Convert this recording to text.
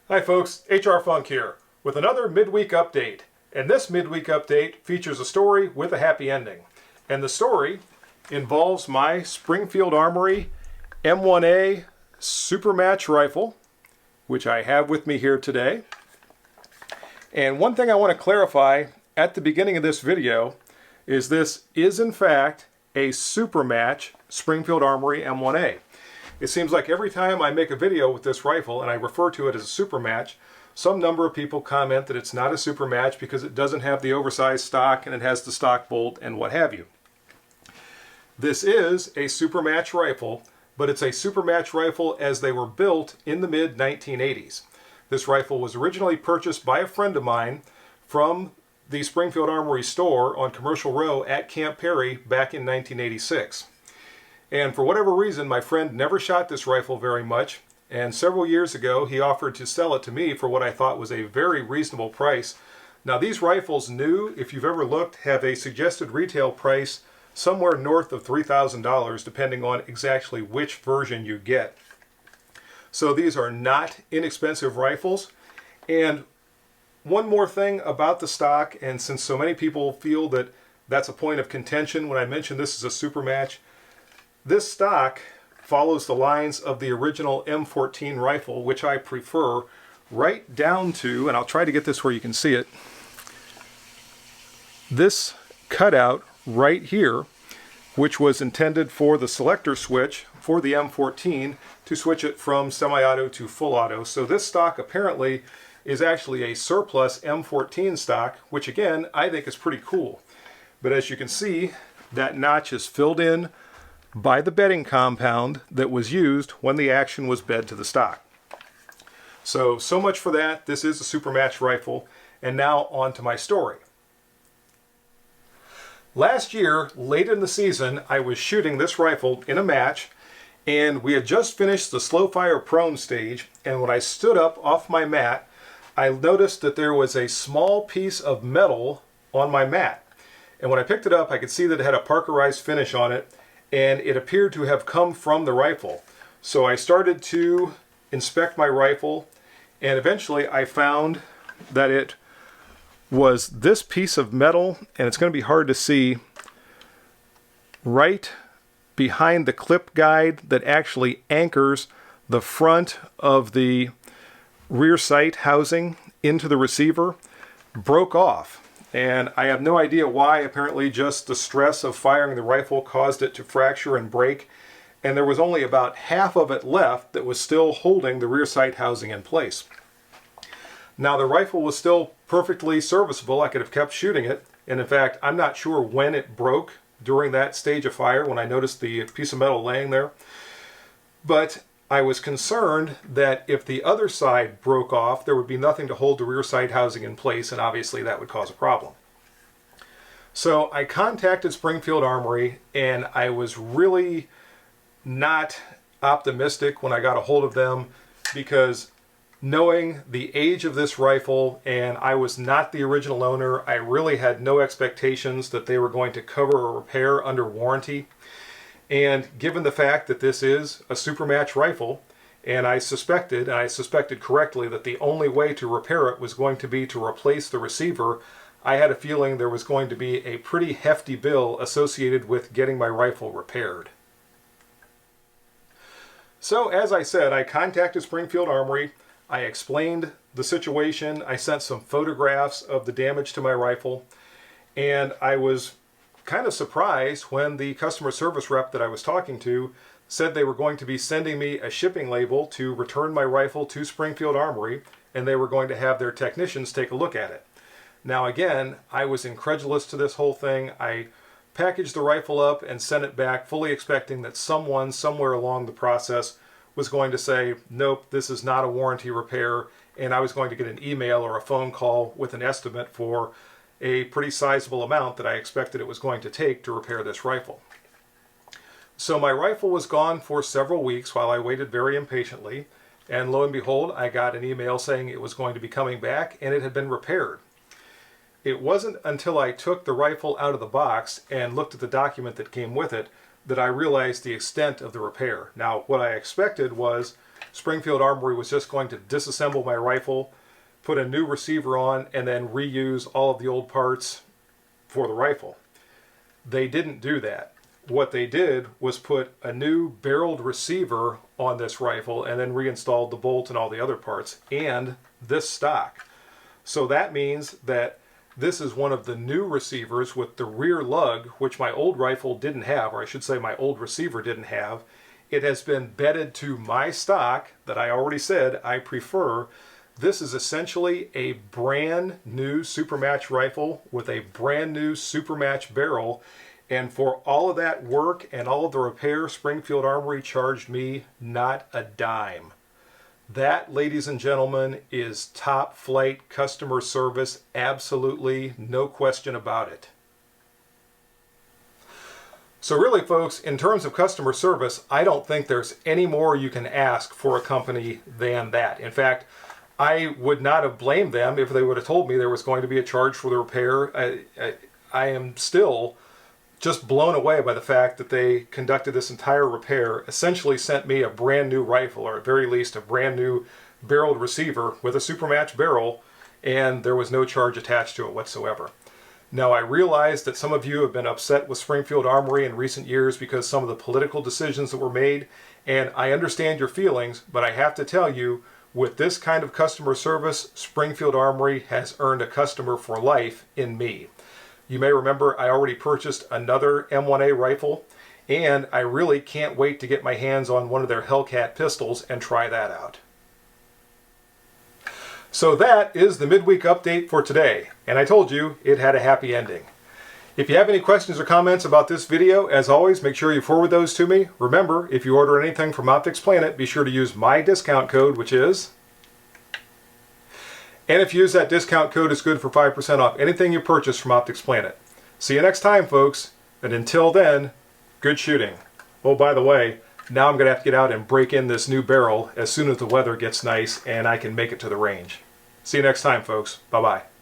Hi folks, HR Funk here with another midweek update. And this midweek update features a story with a happy ending. And the story involves my Springfield Armory M1A Supermatch rifle, which I have with me here today. And one thing I want to clarify at the beginning of this video is this is in fact a Supermatch Springfield Armory M1A. It seems like every time I make a video with this rifle and I refer to it as a super match, some number of people comment that it's not a super match because it doesn't have the oversized stock and it has the stock bolt and what have you. This is a super match rifle, but it's a super match rifle as they were built in the mid-1980s. This rifle was originally purchased by a friend of mine from the Springfield Armory store on Commercial Row at Camp Perry back in 1986. And for whatever reason, my friend never shot this rifle very much, and several years ago he offered to sell it to me for what I thought was a very reasonable price. Now these rifles new, if you've ever looked, have a suggested retail price somewhere north of $3,000 depending on exactly which version you get. So these are not inexpensive rifles. And one more thing about the stock, and since so many people feel that that's a point of contention when I mention this is a super match, this stock follows the lines of the original M14 rifle, which I prefer, right down to, and I'll try to get this where you can see it, this cutout right here, which was intended for the selector switch for the M14 to switch it from semi-auto to full auto. So this stock apparently is actually a surplus M14 stock, which again, I think is pretty cool. But as you can see, that notch is filled in by the bedding compound that was used when the action was bed to the stock. So much for that. This is a super match rifle. And now on to my story. Last year, late in the season, I was shooting this rifle in a match, and we had just finished the slow fire prone stage, and when I stood up off my mat, I noticed that there was a small piece of metal on my mat. And when I picked it up, I could see that it had a Parkerized finish on it, and it appeared to have come from the rifle. So I started to inspect my rifle, and eventually I found that it was this piece of metal, and it's going to be hard to see, right behind the clip guide that actually anchors the front of the rear sight housing into the receiver, broke off. And I have no idea why. Apparently just the stress of firing the rifle caused it to fracture and break. And there was only about half of it left that was still holding the rear sight housing in place. Now the rifle was still perfectly serviceable. I could have kept shooting it. And in fact, I'm not sure when it broke during that stage of fire when I noticed the piece of metal laying there. But I was concerned that if the other side broke off, there would be nothing to hold the rear sight housing in place, and obviously that would cause a problem. So I contacted Springfield Armory, and I was really not optimistic when I got a hold of them, because knowing the age of this rifle, and I was not the original owner, I really had no expectations that they were going to cover a repair under warranty. And given the fact that this is a super match rifle, and I suspected correctly, that the only way to repair it was going to be to replace the receiver, I had a feeling there was going to be a pretty hefty bill associated with getting my rifle repaired. So as I said, I contacted Springfield Armory, I explained the situation, I sent some photographs of the damage to my rifle, and I was kind of surprised when the customer service rep that I was talking to said they were going to be sending me a shipping label to return my rifle to Springfield Armory, and they were going to have their technicians take a look at it. Now again, I was incredulous to this whole thing. I packaged the rifle up and sent it back fully expecting that someone somewhere along the process was going to say, nope, this is not a warranty repair, and I was going to get an email or a phone call with an estimate for a pretty sizable amount that I expected it was going to take to repair this rifle. So my rifle was gone for several weeks while I waited very impatiently, and lo and behold, I got an email saying it was going to be coming back and it had been repaired. It wasn't until I took the rifle out of the box and looked at the document that came with it that I realized the extent of the repair. Now, what I expected was Springfield Armory was just going to disassemble my rifle, put a new receiver on, and then reuse all of the old parts for the rifle. They didn't do that. What they did was put a new barreled receiver on this rifle and then reinstalled the bolt and all the other parts and this stock. So that means that this is one of the new receivers with the rear lug, which my old rifle didn't have, or I should say my old receiver didn't have. It has been bedded to my stock that I already said I prefer. This is essentially a brand new Supermatch rifle with a brand new Supermatch barrel. And for all of that work and all of the repair, Springfield Armory charged me not a dime. That, ladies and gentlemen, is top flight customer service. Absolutely, no question about it. So really, folks, in terms of customer service, I don't think there's any more you can ask for a company than that. In fact, I would not have blamed them if they would have told me there was going to be a charge for the repair. I am still just blown away by the fact that they conducted this entire repair, essentially sent me a brand new rifle, or at very least a brand new barreled receiver with a Supermatch barrel, and there was no charge attached to it whatsoever. Now, I realize that some of you have been upset with Springfield Armory in recent years because some of the political decisions that were made, and I understand your feelings, but I have to tell you, with this kind of customer service, Springfield Armory has earned a customer for life in me. You may remember I already purchased another M1A rifle, and I really can't wait to get my hands on one of their Hellcat pistols and try that out. So that is the midweek update for today, and I told you it had a happy ending. If you have any questions or comments about this video, as always, make sure you forward those to me. Remember, if you order anything from Optics Planet, be sure to use my discount code, which is... And if you use that discount code, it's good for 5% off anything you purchase from Optics Planet. See you next time, folks. And until then, good shooting. Oh, by the way, now I'm going to have to get out and break in this new barrel as soon as the weather gets nice and I can make it to the range. See you next time, folks. Bye-bye.